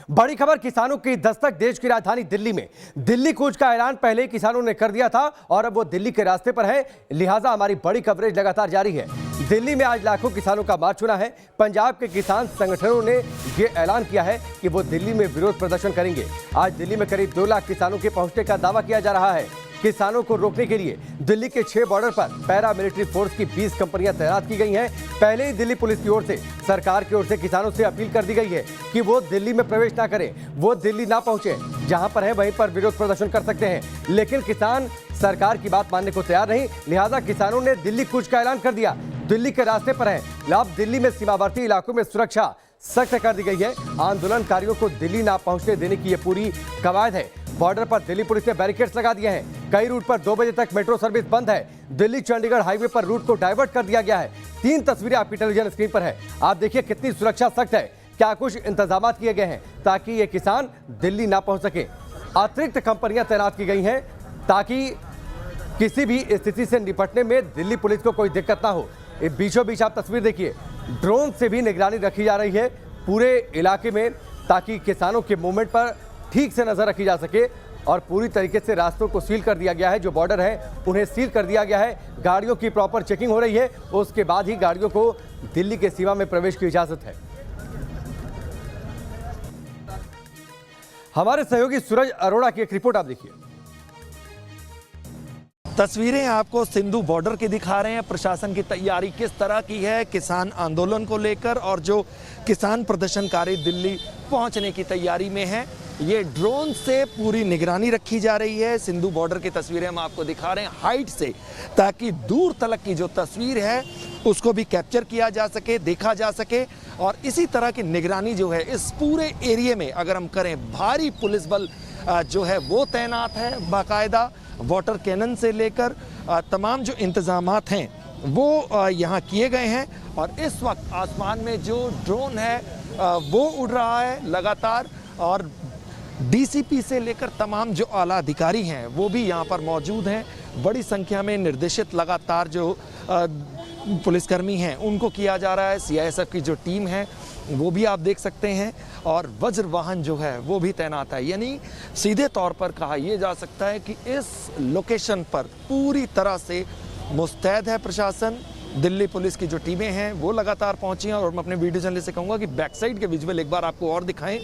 बड़ी खबर किसानों की दस्तक देश की राजधानी दिल्ली में। दिल्ली कूच का ऐलान पहले ही किसानों ने कर दिया था और अब वो दिल्ली के रास्ते पर है, लिहाजा हमारी बड़ी कवरेज लगातार जारी है। दिल्ली में आज लाखों किसानों का मार्च हुआ है। पंजाब के किसान संगठनों ने ये ऐलान किया है कि वो दिल्ली में विरोध प्रदर्शन करेंगे। आज दिल्ली में करीब 2 लाख किसानों के पहुंचने का दावा किया जा रहा है। किसानों को रोकने के लिए दिल्ली के 6 बॉर्डर पर पैरामिलिट्री फोर्स की 20 कंपनियां तैनात की गई हैं। पहले ही दिल्ली पुलिस की ओर से, सरकार की ओर से किसानों से अपील कर दी गई है कि वो दिल्ली में प्रवेश ना करें, वो दिल्ली ना पहुंचे। जहां पर है वहीं पर विरोध प्रदर्शन कर सकते हैं, लेकिन किसान सरकार की बात मानने को तैयार नहीं। लिहाजा किसानों ने दिल्ली कूच का ऐलान कर दिया। दिल्ली के रास्ते पर है। अब दिल्ली में सीमावर्ती इलाकों में सुरक्षा सख्त कर दी गई है। आंदोलनकारियों को दिल्ली ना पहुंचने देने की ये पूरी कवायद है। बॉर्डर पर दिल्ली पुलिस ने बैरिकेड्स लगा दिए हैं। कई रूट पर 2 बजे तक मेट्रो सर्विस बंद है। दिल्ली चंडीगढ़ हाईवे पर रूट को डाइवर्ट कर दिया गया है। 3 तस्वीरें आपकी टेलीविजन स्क्रीन पर है। आप देखिए कितनी सुरक्षा सख्त है। क्या कुछ इंतजाम किए गए हैं ताकि ये किसान दिल्ली ना पहुंच सके। अतिरिक्त कंपनियां तैनात की गई हैं ताकि किसी भी स्थिति से निपटने में दिल्ली पुलिस को कोई दिक्कत ना हो। बीचों बीच आप तस्वीर देखिए, ड्रोन से भी निगरानी रखी जा रही है पूरे इलाके में, ताकि किसानों के मूवमेंट पर ठीक से नजर रखी जा सके। और पूरी तरीके से रास्तों को सील कर दिया गया है। जो बॉर्डर है उन्हें सील कर दिया गया है। गाड़ियों की प्रॉपर चेकिंग हो रही है, उसके बाद ही गाड़ियों को दिल्ली के सीमा में प्रवेश की इजाजत है। हमारे सहयोगी सूरज अरोड़ा की एक रिपोर्ट आप देखिए। तस्वीरें आपको सिंधु बॉर्डर की दिखा रहे हैं। प्रशासन की तैयारी किस तरह की है किसान आंदोलन को लेकर, और जो किसान प्रदर्शनकारी दिल्ली पहुंचने की तैयारी में हैं। ये ड्रोन से पूरी निगरानी रखी जा रही है। सिंधु बॉर्डर की तस्वीरें हम आपको दिखा रहे हैं हाइट से, ताकि दूर तलक की जो तस्वीर है उसको भी कैप्चर किया जा सके, देखा जा सके। और इसी तरह की निगरानी जो है इस पूरे एरिया में अगर हम करें, भारी पुलिस बल जो है वो तैनात है। बाकायदा वाटर कैनन से लेकर तमाम जो इंतजामात हैं वो यहाँ किए गए हैं। और इस वक्त आसमान में जो ड्रोन है वो उड़ रहा है लगातार, और डीसीपी से लेकर तमाम जो आला अधिकारी हैं वो भी यहाँ पर मौजूद हैं। बड़ी संख्या में निर्देशित लगातार जो पुलिसकर्मी हैं उनको किया जा रहा है। सीआईएसएफ की जो टीम है वो भी आप देख सकते हैं, और वज्र वाहन जो है वो भी तैनात है। यानी सीधे तौर पर कहा यह जा सकता है कि इस लोकेशन पर पूरी तरह से मुस्तैद है प्रशासन। दिल्ली पुलिस की जो टीमें हैं वो लगातार पहुंची हैं। और मैं अपने वीडियो जर्नलिस्ट से कहूँगा कि बैक साइड के विजुअल एक बार आपको और दिखाएं।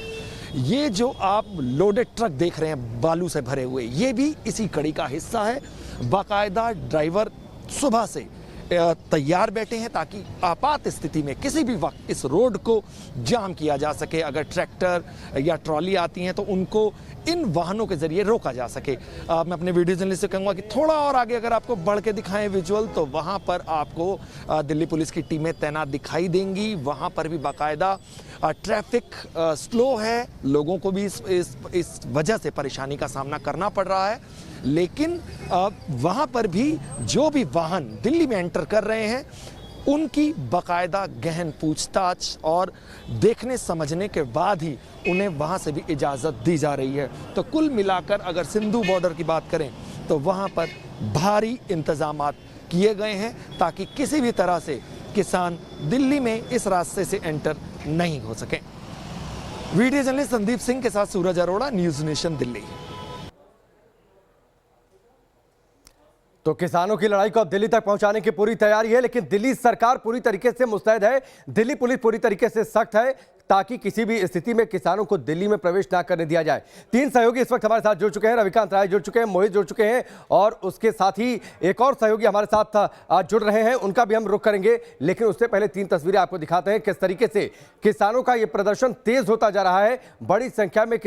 ये जो आप लोडेड ट्रक देख रहे हैं बालू से भरे हुए, ये भी इसी कड़ी का हिस्सा है। बाकायदा ड्राइवर सुबह से तैयार बैठे हैं ताकि आपात स्थिति में किसी भी वक्त इस रोड को जाम किया जा सके। अगर ट्रैक्टर या ट्रॉली आती हैं तो उनको इन वाहनों के जरिए रोका जा सके। मैं अपने वीडियो जर्नलिस्ट से कहूँगा कि थोड़ा और आगे अगर आपको बढ़ के दिखाएं विजुअल, तो वहाँ पर आपको दिल्ली पुलिस की टीमें तैनात दिखाई देंगी। वहाँ पर भी बाकायदा ट्रैफिक स्लो है, लोगों को भी इस वजह से परेशानी का सामना करना पड़ रहा है। लेकिन वहाँ पर भी जो भी वाहन दिल्ली में एंटर कर रहे हैं उनकी बाकायदा गहन पूछताछ और देखने समझने के बाद ही उन्हें वहाँ से भी इजाज़त दी जा रही है। तो कुल मिलाकर अगर सिंधु बॉर्डर की बात करें तो वहाँ पर भारी इंतजामात किए गए हैं ताकि किसी भी तरह से किसान दिल्ली में इस रास्ते से एंटर नहीं हो सके। वीडियो जर्नलिस्ट संदीप सिंह के साथ सूरज अरोड़ा, न्यूज़ नेशन दिल्ली। तो किसानों की लड़ाई को अब दिल्ली तक पहुंचाने की पूरी तैयारी है, लेकिन दिल्ली सरकार पूरी तरीके से मुस्तैद है। दिल्ली पुलिस पूरी तरीके से सख्त है ताकि किसी भी स्थिति में किसानों को दिल्ली में प्रवेश ना करने दिया जाए। 3 सहयोगी इस वक्त हमारे साथ जुड़ चुके हैं। रविकांत राय जुड़ चुके हैं, मोहित जुड़ चुके हैं, और उसके साथ ही एक और सहयोगी हमारे साथ जुड़ रहे हैं, उनका भी हम रुख करेंगे। लेकिन उससे पहले 3 तस्वीरें आपको दिखाते हैं किस तरीके से किसानों का ये प्रदर्शन तेज होता जा रहा है। बड़ी संख्या में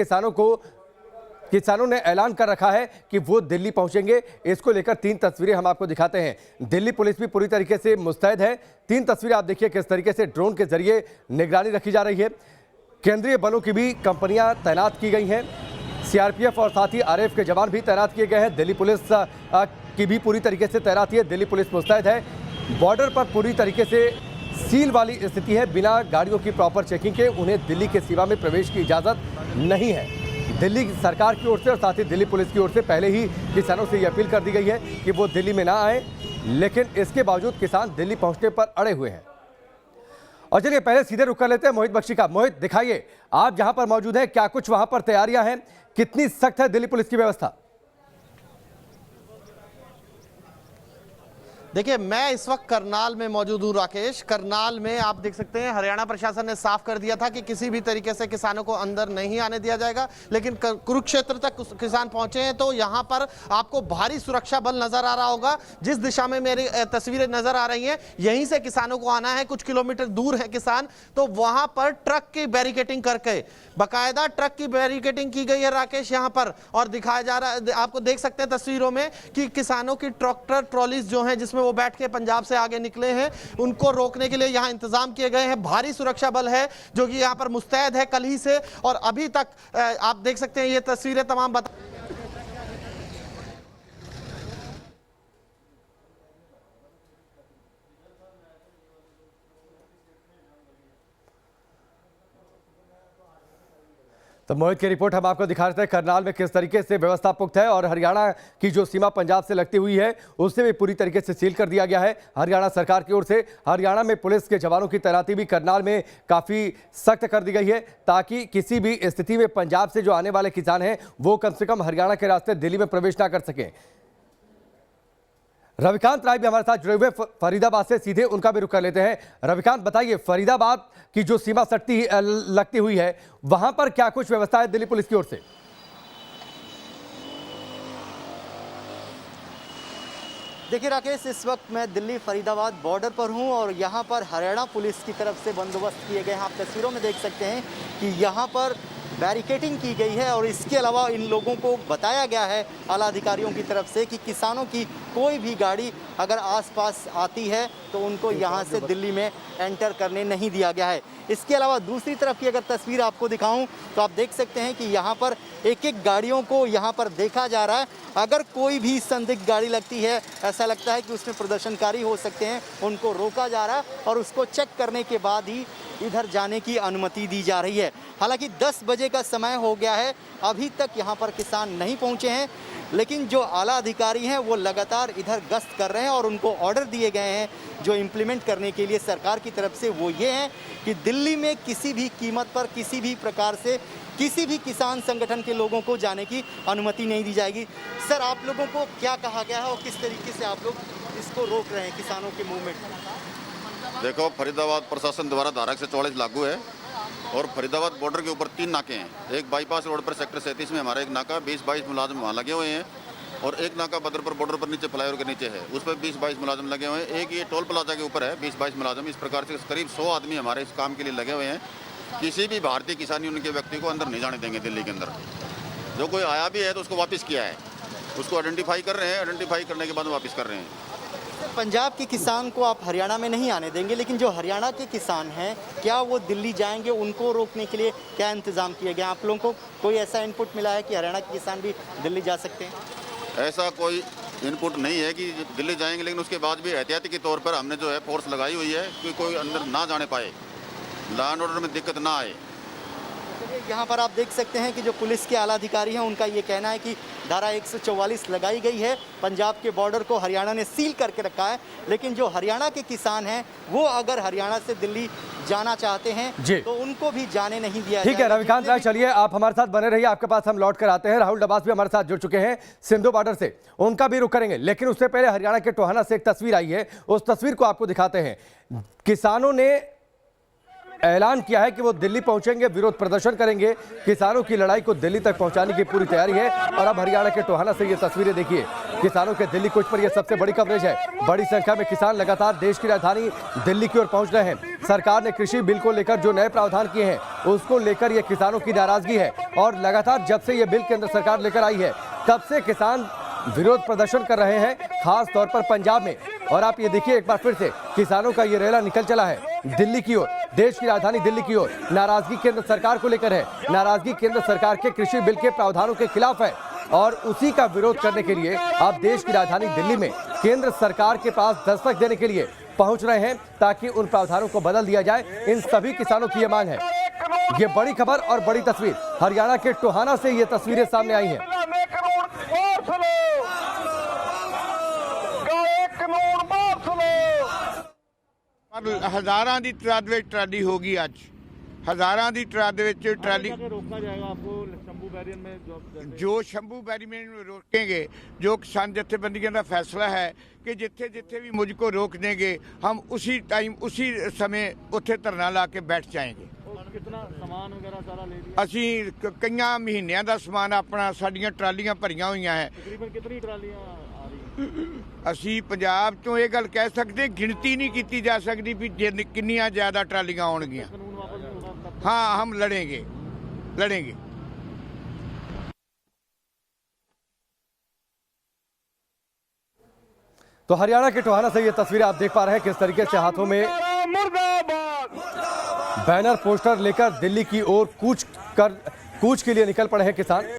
किसानों ने ऐलान कर रखा है कि वो दिल्ली पहुंचेंगे। इसको लेकर 3 तस्वीरें हम आपको दिखाते हैं। दिल्ली पुलिस भी पूरी तरीके से मुस्तैद है। 3 तस्वीरें आप देखिए किस तरीके से ड्रोन के जरिए निगरानी रखी जा रही है। केंद्रीय बलों की भी कंपनियां तैनात की गई हैं। सीआरपीएफ और साथ ही आरएएफ के जवान भी तैनात किए गए हैं। दिल्ली पुलिस की भी पूरी तरीके से तैनाती है। दिल्ली पुलिस मुस्तैद है। बॉर्डर पर पूरी तरीके से सील वाली स्थिति है। बिना गाड़ियों की प्रॉपर चेकिंग के उन्हें दिल्ली के सीमा में प्रवेश की इजाज़त नहीं है। दिल्ली सरकार की ओर से और साथ ही दिल्ली पुलिस की ओर से पहले ही किसानों से ये अपील कर दी गई है कि वो दिल्ली में ना आए, लेकिन इसके बावजूद किसान दिल्ली पहुंचने पर अड़े हुए हैं। और चलिए पहले सीधे रुक कर लेते हैं मोहित बख्शी का। मोहित, दिखाइए, आप जहां पर मौजूद हैं, क्या कुछ वहां पर तैयारियां हैं, कितनी सख्त है दिल्ली पुलिस की व्यवस्था? देखिए, मैं इस वक्त करनाल में मौजूद हूँ राकेश। करनाल में आप देख सकते हैं हरियाणा प्रशासन ने साफ कर दिया था कि किसी भी तरीके से किसानों को अंदर नहीं आने दिया जाएगा, लेकिन कुरुक्षेत्र तक किसान पहुंचे हैं तो यहाँ पर आपको भारी सुरक्षा बल नजर आ रहा होगा। जिस दिशा में मेरी तस्वीरें नजर आ रही हैं, यहीं से किसानों को आना है। कुछ किलोमीटर दूर है किसान, तो वहां पर ट्रक की बैरिकेटिंग करके, बाकायदा ट्रक की बैरिकेटिंग की गई है राकेश यहाँ पर। और दिखाया जा रहा है, आपको देख सकते हैं तस्वीरों में कि किसानों की ट्रैक्टर ट्रॉलीज जो हैं जिसमें वो बैठ के पंजाब से आगे निकले हैं, उनको रोकने के लिए यहाँ इंतजाम किए गए हैं। भारी सुरक्षा बल है जो कि यहाँ पर मुस्तैद है कल ही से, और अभी तक आप देख सकते हैं ये तस्वीरें तमाम तो मोहित की रिपोर्ट हम आपको दिखा रहे थे करनाल में किस तरीके से व्यवस्था पुख्त है, और हरियाणा की जो सीमा पंजाब से लगती हुई है उसे भी पूरी तरीके से सील कर दिया गया है हरियाणा सरकार की ओर से। हरियाणा में पुलिस के जवानों की तैनाती भी करनाल में काफ़ी सख्त कर दी गई है, ताकि किसी भी स्थिति में पंजाब से जो आने वाले किसान हैं वो कम से कम हरियाणा के रास्ते दिल्ली में प्रवेश ना कर सकें। रविकांत राय भी हमारे साथ जुड़े हुए फरीदाबाद से, सीधे उनका भी रुख कर लेते हैं। रविकांत, बताइए, फरीदाबाद की जो सीमा लगती हुई है वहां पर क्या कुछ व्यवस्था है दिल्ली पुलिस की ओर से? देखिए राकेश, इस वक्त मैं दिल्ली फरीदाबाद बॉर्डर पर हूं और यहां पर हरियाणा पुलिस की तरफ से बंदोबस्त किए गए हैं। आप तस्वीरों में देख सकते हैं कि यहां पर बैरिकेटिंग की गई है, और इसके अलावा इन लोगों को बताया गया है आला अधिकारियों की तरफ से कि किसानों की कोई भी गाड़ी अगर आसपास आती है तो उनको यहां से दिल्ली में एंटर करने नहीं दिया गया है। इसके अलावा दूसरी तरफ की अगर तस्वीर आपको दिखाऊं तो आप देख सकते हैं कि यहां पर एक एक गाड़ियों को यहां पर देखा जा रहा है। अगर कोई भी संदिग्ध गाड़ी लगती है, ऐसा लगता है कि उसमें प्रदर्शनकारी हो सकते हैं, उनको रोका जा रहा है और उसको चेक करने के बाद ही इधर जाने की अनुमति दी जा रही है। हालांकि 10 बजे का समय हो गया है, अभी तक यहाँ पर किसान नहीं पहुँचे हैं, लेकिन जो आला अधिकारी हैं वो लगातार इधर गश्त कर रहे हैं और उनको ऑर्डर दिए गए हैं जो इम्प्लीमेंट करने के लिए सरकार की तरफ से। वो ये हैं कि दिल्ली में किसी भी कीमत पर किसी भी प्रकार से किसी भी किसान संगठन के लोगों को जाने की अनुमति नहीं दी जाएगी। सर, आप लोगों को क्या कहा गया है और किस तरीके से आप लोग इसको रोक रहे हैं, किसानों के मूवमेंट? देखो, फरीदाबाद प्रशासन द्वारा धारा 144 लागू है और फरीदाबाद बॉर्डर के ऊपर 3 नाके हैं। एक बाईपास रोड पर सेक्टर 37 में हमारा एक नाका, 20-22 मुलाजिम वहाँ लगे हुए हैं, और एक नाका बदरपुर बॉर्डर पर नीचे फ्लाईओवर के नीचे है, उस पर 20-22 मुलाजिम लगे हुए हैं। एक ये टोल प्लाजा के ऊपर है 20-22 मुलाजिम। इस प्रकार से करीब 100 आदमी हमारे इस काम के लिए लगे हुए हैं। किसी भी भारतीय किसान यूनियन के व्यक्ति को अंदर नहीं जाने देंगे दिल्ली के अंदर। जो कोई आया भी है तो उसको वापस किया है, उसको आइडेंटिफाई कर रहे हैं, आइडेंटिफाई करने के बाद वापस कर रहे हैं। पंजाब के किसान को आप हरियाणा में नहीं आने देंगे, लेकिन जो हरियाणा के किसान हैं क्या वो दिल्ली जाएंगे? उनको रोकने के लिए क्या इंतजाम किए गए? आप लोगों को कोई ऐसा इनपुट मिला है कि हरियाणा के किसान भी दिल्ली जा सकते हैं? ऐसा कोई इनपुट नहीं है कि दिल्ली जाएंगे, लेकिन उसके बाद भी एहतियाती के तौर पर हमने जो है फोर्स लगाई हुई है कि कोई अंदर ना जाने पाए, लॉ एंड ऑर्डर में दिक्कत ना आए। यहाँ पर आप देख सकते हैं कि जो पुलिस के आला अधिकारी हैं उनका ये कहना है कि धारा 144 लगाई गई है, पंजाब के बॉर्डर को हरियाणा ने सील करके रखा है, लेकिन जो हरियाणा के किसान हैं वो अगर हरियाणा से दिल्ली जाना चाहते हैं तो उनको भी जाने नहीं दिया। ठीक है रविकांत राय, चलिए आप हमारे साथ बने रहिए, आपके पास हम लौट कर आते हैं। राहुल डबास भी हमारे साथ जुड़ चुके हैं सिंधु बॉर्डर से, उनका भी रुख करेंगे, लेकिन उससे पहले हरियाणा के टोहाना से एक तस्वीर आई है, उस तस्वीर को आपको दिखाते हैं। किसानों ने ऐलान किया है कि वो दिल्ली पहुंचेंगे, विरोध प्रदर्शन करेंगे, किसानों की लड़ाई को दिल्ली तक पहुंचाने की पूरी तैयारी है। और अब हरियाणा के टोहाना से ये तस्वीरें देखिए, किसानों के दिल्ली कूच पर यह सबसे बड़ी कवरेज है। बड़ी संख्या में किसान लगातार देश की राजधानी दिल्ली की ओर पहुंच रहे हैं। सरकार ने कृषि बिल को लेकर जो नए प्रावधान किए हैं उसको लेकर ये किसानों की नाराजगी है, और लगातार जब से ये बिल केंद्र सरकार लेकर आई है तब से किसान विरोध प्रदर्शन कर रहे हैं, खास तौर पर पंजाब में। और आप ये देखिए एक बार फिर से किसानों का ये रैला निकल चला है दिल्ली की ओर, देश की राजधानी दिल्ली की ओर। नाराजगी केंद्र सरकार को लेकर है, नाराजगी केंद्र सरकार के कृषि बिल के प्रावधानों के खिलाफ है, और उसी का विरोध करने के लिए आप देश की राजधानी दिल्ली में केंद्र सरकार के पास दस्तक देने के लिए पहुंच रहे हैं, ताकि उन प्रावधानों को बदल दिया जाए। इन सभी किसानों की ये मांग है। ये बड़ी खबर और बड़ी तस्वीर, हरियाणा के टोहाना से ये तस्वीरें सामने आई हैं। ਪਰ ਹਜ਼ਾਰਾਂ ਦੀ ਤਾਦਾਦ ਵਿੱਚ ਟਰਾਲੀ ਹੋਗੀ ਅੱਜ ਹਜ਼ਾਰਾਂ ਦੀ ਤਾਦਾਦ ਵਿੱਚ ਟਰਾਲੀ रोका जाएगा आपको शंभू बैरियर में ਜੋ ਸ਼ੰਭੂ ਬੈਰੀਮੈਂਟ ਨੂੰ ਰੋकेंगे जो किसान जत्थेबंदियों का फैसला है कि जिथे जिथे भी मुझको रोक देंगे हम उसी टाइम उसी समय उत्थे धरना ला के बैठ जाएंगे। कितना सामान वगैरह सारा ले लिया ਅਸੀਂ ਕਈਆਂ ਮਹੀਨਿਆਂ ਦਾ ਸਮਾਨ ਆਪਣਾ ਸਾਡੀਆਂ ਟਰਾਲੀਆਂ ਭਰੀਆਂ ਹੋਈਆਂ ਹੈ। तकरीबन कितनी ट्रालियां आ रही हैं ਅਸੀਂ ਪੰਜਾਬ ਤੋਂ ਇਹ ਗੱਲ ਕਹਿ ਸਕਦੇ ਗਿਣਤੀ ਨਹੀਂ ਕੀਤੀ ਜਾ ਸਕਦੀ ਵੀ ਕਿੰਨੀਆਂ ਜ਼ਿਆਦਾ ਟਰਾਲੀਆਂ ਆਉਣਗੀਆਂ। कानून वापस नहीं होगा तब हाँ हम लड़ेंगे। तो हरियाणा के टोहाना से ये तस्वीरें आप देख पा रहे हैं किस तरीके से हाथों में बैनर पोस्टर लेकर दिल्ली की ओर कूच के लिए निकल पड़े हैं किसान।